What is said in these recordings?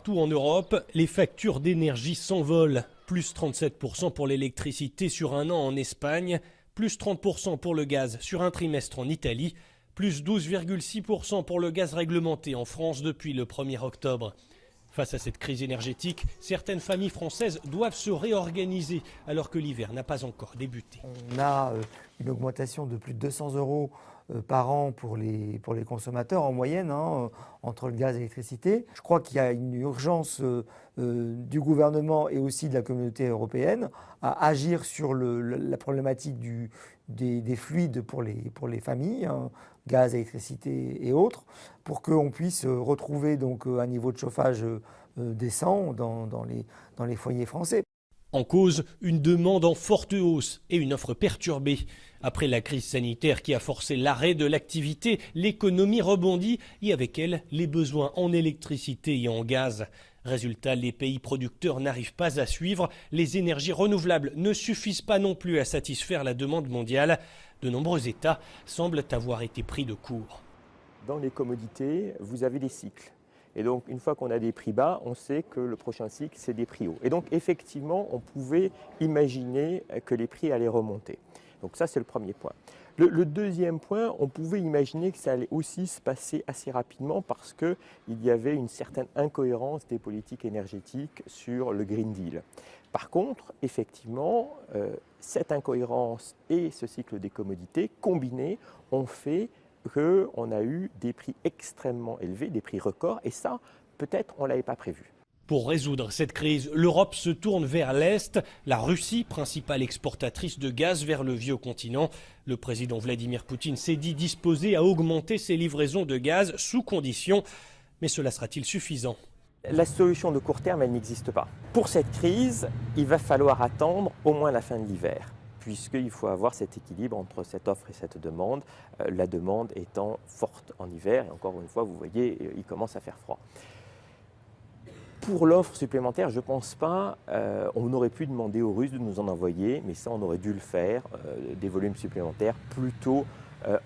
partout en Europe, les factures d'énergie s'envolent. Plus 37% pour l'électricité sur un an en Espagne, plus 30% pour le gaz sur un trimestre en Italie, plus 12,6% pour le gaz réglementé en France depuis le 1er octobre. Face à cette crise énergétique, certaines familles françaises doivent se réorganiser alors que l'hiver n'a pas encore débuté. On a une augmentation de plus de 200 € par an pour les consommateurs en moyenne, entre le gaz et l'électricité. Je crois qu'il y a une urgence du gouvernement et aussi de la communauté européenne à agir sur la problématique des fluides pour les familles, gaz, électricité et autres, pour qu'on puisse retrouver donc un niveau de chauffage décent dans les foyers français. En cause, une demande en forte hausse et une offre perturbée. Après la crise sanitaire qui a forcé l'arrêt de l'activité, l'économie rebondit et avec elle, les besoins en électricité et en gaz. Résultat, les pays producteurs n'arrivent pas à suivre. Les énergies renouvelables ne suffisent pas non plus à satisfaire la demande mondiale. De nombreux États semblent avoir été pris de court. Dans les commodités, vous avez des cycles. Et donc, une fois qu'on a des prix bas, on sait que le prochain cycle, c'est des prix hauts. Et donc, effectivement, on pouvait imaginer que les prix allaient remonter. Donc ça, c'est le premier point. Le deuxième point, on pouvait imaginer que ça allait aussi se passer assez rapidement parce qu'il y avait une certaine incohérence des politiques énergétiques sur le Green Deal. Par contre, effectivement, cette incohérence et ce cycle des commodités combinés ont fait qu'on a eu des prix extrêmement élevés, des prix records, et ça, peut-être, on ne l'avait pas prévu. Pour résoudre cette crise, l'Europe se tourne vers l'Est, la Russie, principale exportatrice de gaz vers le vieux continent. Le président Vladimir Poutine s'est dit disposé à augmenter ses livraisons de gaz sous condition. Mais cela sera-t-il suffisant ? La solution de court terme, elle n'existe pas. Pour cette crise, il va falloir attendre au moins la fin de l'hiver, puisqu'il faut avoir cet équilibre entre cette offre et cette demande, la demande étant forte en hiver, et encore une fois, vous voyez, il commence à faire froid. Pour l'offre supplémentaire, je ne pense pas, on aurait pu demander aux Russes de nous en envoyer, mais ça on aurait dû le faire, des volumes supplémentaires, plutôt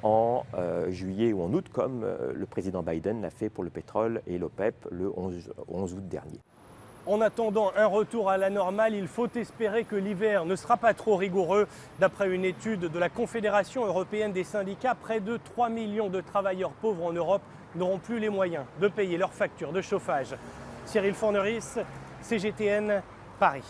en juillet ou en août, comme le président Biden l'a fait pour le pétrole et l'OPEP le 11 août dernier. En attendant un retour à la normale, il faut espérer que l'hiver ne sera pas trop rigoureux. D'après une étude de la Confédération européenne des syndicats, près de 3 millions de travailleurs pauvres en Europe n'auront plus les moyens de payer leurs factures de chauffage. Cyril Forneris, CGTN, Paris.